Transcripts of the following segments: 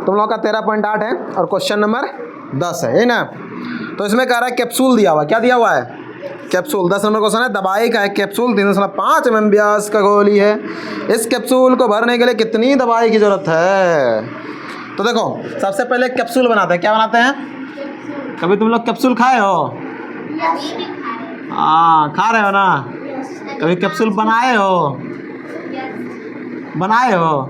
तुम लोग का 13.8 है और क्वेश्चन नंबर 10 है ना। तो इसमें कह रहा है कैप्सूल दिया हुआ है, क्या दिया हुआ है, कैप्सूल। 10 नंबर क्वेश्चन है, दवाई का एक कैप्सूल 3.5 mm व्यास का गोली है, इस कैप्सूल को भरने के लिए कितनी दवाई की जरूरत है। तो देखो सबसे पहले कैप्सूल बनाते हैं, क्या बनाते हैं, कभी तुम लोग कैप्सूल खाए हो, हाँ खा रहे हो ना, कभी कैप्सूल बनाए हो, बनाए हो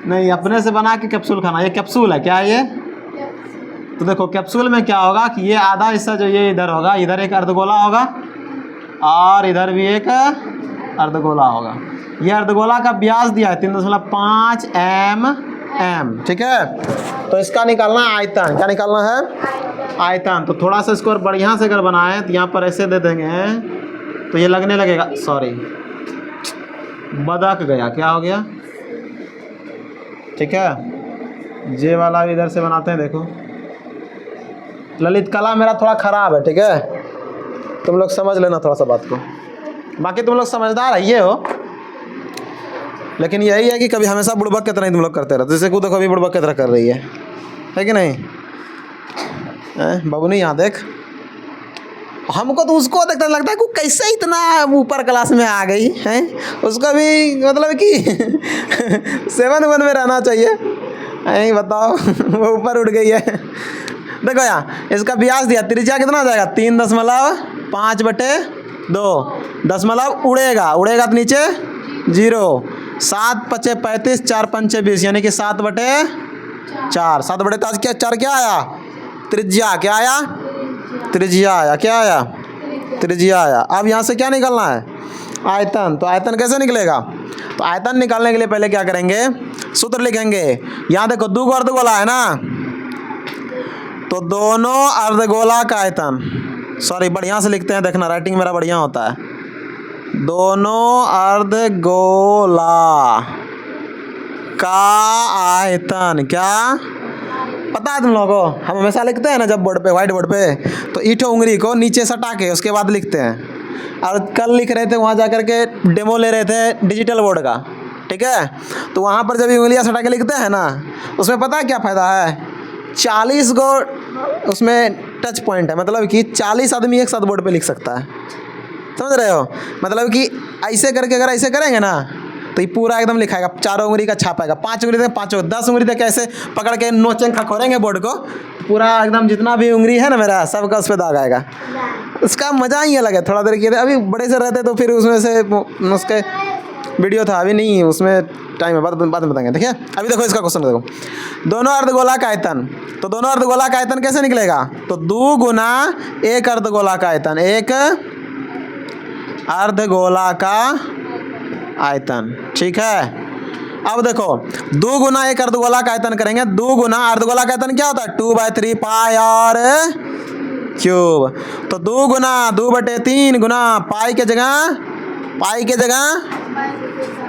नहीं, अपने से बना के कैप्सूल खाना, ये कैप्सूल है, क्या है ये। तो देखो कैप्सूल में क्या होगा कि ये आधा हिस्सा जो ये इधर होगा, इधर एक अर्धगोला होगा और इधर भी एक अर्धगोला होगा। ये अर्धगोला का व्यास दिया है 3.5 mm, ठीक है। तो इसका निकालना आयतन, क्या निकालना है, आयतन। तो थोड़ा सा इसको और बढ़िया से अगर बनाए तो यहाँ पर ऐसे दे देंगे तो ये लगने लगेगा, सॉरी बदक गया, क्या हो गया, ठीक है। जे वाला भी इधर से बनाते हैं, देखो ललित कला मेरा थोड़ा ख़राब है, ठीक है, तुम लोग समझ लेना थोड़ा सा बात को। बाकी तुम लोग समझदार है ये हो, लेकिन यही है कि कभी हमेशा बुड़बक की तरह ही तुम लोग करते रहते, जैसे को देखो अभी बुड़बक की तरह कर रही है कि नहीं। बाबू नहीं यहाँ देख, हमको तो उसको देखते लगता है कि कैसे इतना ऊपर क्लास में आ गई है, उसको भी मतलब कि 7 में रहना चाहिए, नहीं बताओ वो ऊपर उठ गई है। देखो यहाँ इसका व्यास दिया, त्रिज्या कितना आ जाएगा 3.5/2, दशमलव उड़ेगा, उड़ेगा तो नीचे 0, 7×5 = 35, 4×5 = 20, यानी कि 7/4, 7/4 क्या आया, त्रिज्या, क्या आया, त्रिज्या आया, क्या आया, त्रिज्या आया। अब यहाँ से क्या निकालना है, आयतन। तो आयतन कैसे निकलेगा, तो आयतन निकालने के लिए पहले क्या करेंगे, सूत्र लिखेंगे। यहाँ देखो 2 अर्धगोला है ना, तो दोनों अर्धगोला का आयतन, सॉरी बढ़िया से लिखते हैं, देखना राइटिंग मेरा बढ़िया होता है, दोनों अर्धगोला का आयतन, क्या पता है तुम लोगों को, हम हमेशा लिखते हैं ना जब बोर्ड पे, व्हाइट बोर्ड पे, तो ईंट उंगली को नीचे सटा के उसके बाद लिखते हैं। और कल लिख रहे थे वहाँ जा कर के, डेमो ले रहे थे डिजिटल बोर्ड का, ठीक है, तो वहाँ पर जब उंगलियाँ सटा के लिखते हैं ना, उसमें पता है क्या फ़ायदा है, 40 गो उसमें टच पॉइंट है, मतलब कि 40 आदमी एक साथ बोर्ड पे लिख सकता है, समझ रहे हो। मतलब कि ऐसे करके अगर ऐसे करेंगे ना तो ये पूरा एकदम लिखाएगा, 4 उंगली का छापाएगा, 5 उंगली तक 5, 10 उंगली तक ऐसे पकड़ के नोचेंगे खखोरेंगे बोर्ड को, पूरा एकदम जितना भी उंगली है ना मेरा सबका उस पर दाग आएगा। उसका मज़ा ही अलग है। थोड़ा देर किए थे, अभी बड़े से रहते तो फिर उसमें से उसके वीडियो था, अभी नहीं उसमें टाइम है, बाद में बताएंगे। देखिए अभी देखो इसका क्वेश्चन देखो, दोनों अर्धगोला का आयतन, तो दोनों अर्धगोला का आयतन कैसे निकलेगा, तो 2 गुना 1 अर्धगोला का आयतन, 1 अर्धगोला का आयतन, ठीक है। अब देखो 2 गुना 1 अर्धगोला का आयतन करेंगे, 2 गुना अर्धगोला का आयतन क्या होता है, 2/3 पाई आर क्यूब। तो 2 गुना 2/3 गुना पाई के जगह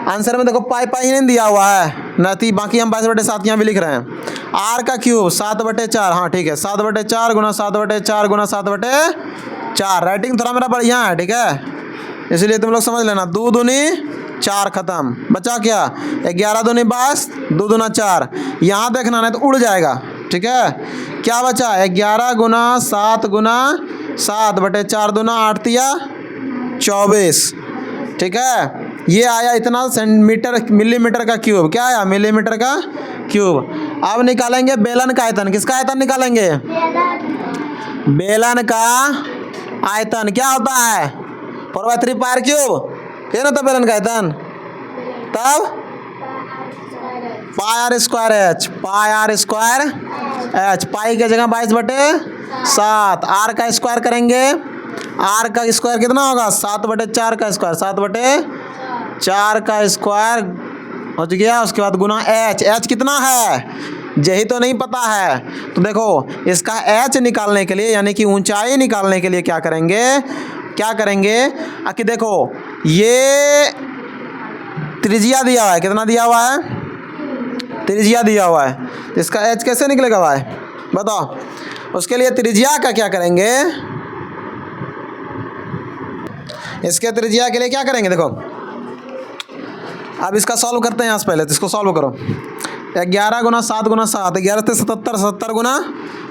आंसर में देखो पाई नहीं दिया हुआ है ना, बाकी हम 22/7 यहाँ भी लिख रहे हैं। आर का क्यूब 7/4, हाँ ठीक है, 7/4 गुना 7/4 गुना 7/4, राइटिंग थोड़ा मेरा बढ़िया है, ठीक है, इसलिए तुम लोग समझ लेना। 2 दूनी 4 खत्म, बचा क्या, 11 दूनी 22, 2 दूना 4, यहाँ देखना नहीं तो उड़ जाएगा, ठीक है। क्या बचा, 11 गुना 7 गुना 7/4 दूना 8 या 24, ठीक है। ये आया इतना मिलीमीटर का क्यूब, क्या आया, मिलीमीटर का क्यूब। अब निकालेंगे बेलन का आयतन, किसका आयतन निकालेंगे, बेलन का आयतन क्या होता है, 4/3 पाई क्यूब, ये ना था बेलन का आयतन, तब पाई आर स्क्वायर एच, पाई की जगह 22/7, आर का स्क्वायर करेंगे, आर का स्क्वायर कितना होगा, 7/4 का स्क्वायर, 7/4 का स्क्वायर हो गया, उसके बाद गुना एच कितना है, यही तो नहीं पता है। तो देखो इसका एच निकालने के लिए, यानी कि ऊंचाई निकालने के लिए क्या करेंगे, कि देखो ये त्रिज्या दिया हुआ है, कितना दिया हुआ है, त्रिज्या दिया हुआ है, इसका एच कैसे निकलेगा भाई बताओ। उसके लिए त्रिज्या का क्या करेंगे, इसके त्रिज्या के लिए क्या करेंगे, देखो अब इसका सॉल्व करते हैं यहाँ से पहले, तो इसको सॉल्व करो। 11 गुना 7 गुना 7, 11 से 77, 77 गुना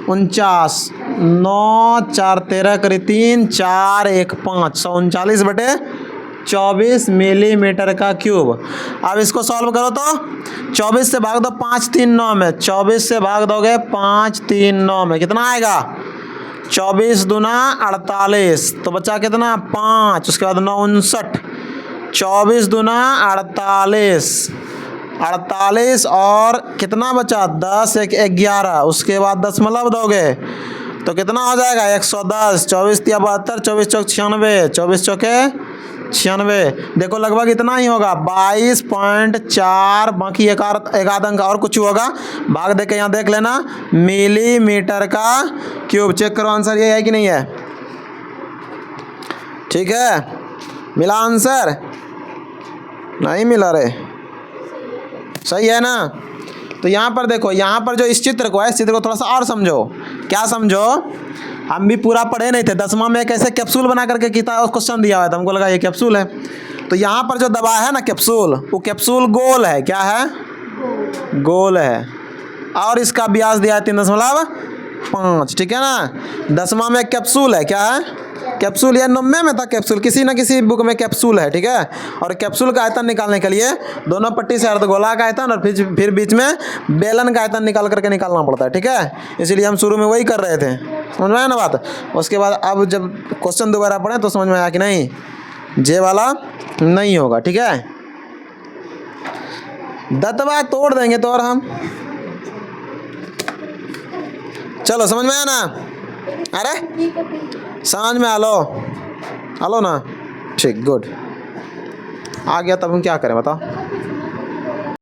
49, 9 4 13 करी 3 4 1 5, 139/24 मिलीमीटर का क्यूब। अब इसको सॉल्व करो तो 24 से भाग दो 5 3 9 में, 24 से भाग दोगे 5 3 9 में, कितना आएगा 24 दूना 48, तो बचा कितना 5, उसके बाद 9 59, 24 दूना 48 और कितना बचा 10 1 11, उसके बाद दशमलव दोगे तो कितना हो जाएगा 110, 24 × 72, 24 चौक 96, 24 चौके 96, देखो लगभग इतना ही होगा 22.4, बाकी एक आध अंक और कुछ होगा, भाग दे के यहाँ देख लेना, मिलीमीटर का क्यूब। चेक करो आंसर ये है कि नहीं है, ठीक है, मिला आंसर, नहीं मिला रे, सही है ना। तो यहाँ पर देखो, यहाँ पर जो इस चित्र को है, इस चित्र को थोड़ा सा और समझो। क्या समझो, हम भी पूरा पढ़े नहीं थे, 10वां में एक ऐसे कैप्सूल बना करके किताब क्वेश्चन दिया हुआ था, हमको लगा ये कैप्सूल है। तो यहाँ पर जो दबा है ना कैप्सूल, वो कैप्सूल गोल है, क्या है गोल है, और इसका व्यास दिया है 3.5, ठीक है ना। 10वां में एक कैप्सूल है, क्या है कैप्सूल, या 90 में था कैप्सूल, किसी न किसी बुक में कैप्सूल है, ठीक है। और कैप्सूल का आयतन निकालने के लिए दोनों पट्टी से अर्धगोला का आयतन और फिर बीच में बेलन का आयतन निकाल करके निकालना पड़ता है, ठीक है। इसीलिए हम शुरू में वही कर रहे थे, समझ में आया ना बात। उसके बाद अब जब क्वेश्चन दोबारा पढ़े तो समझ में आया कि नहीं, जे वाला नहीं होगा, ठीक है। दतवा तोड़ देंगे तो और हम, चलो समझ में आया ना, अरे समझ में आलो ना, ठीक, गुड, आ गया। तब हम क्या करें बताओ।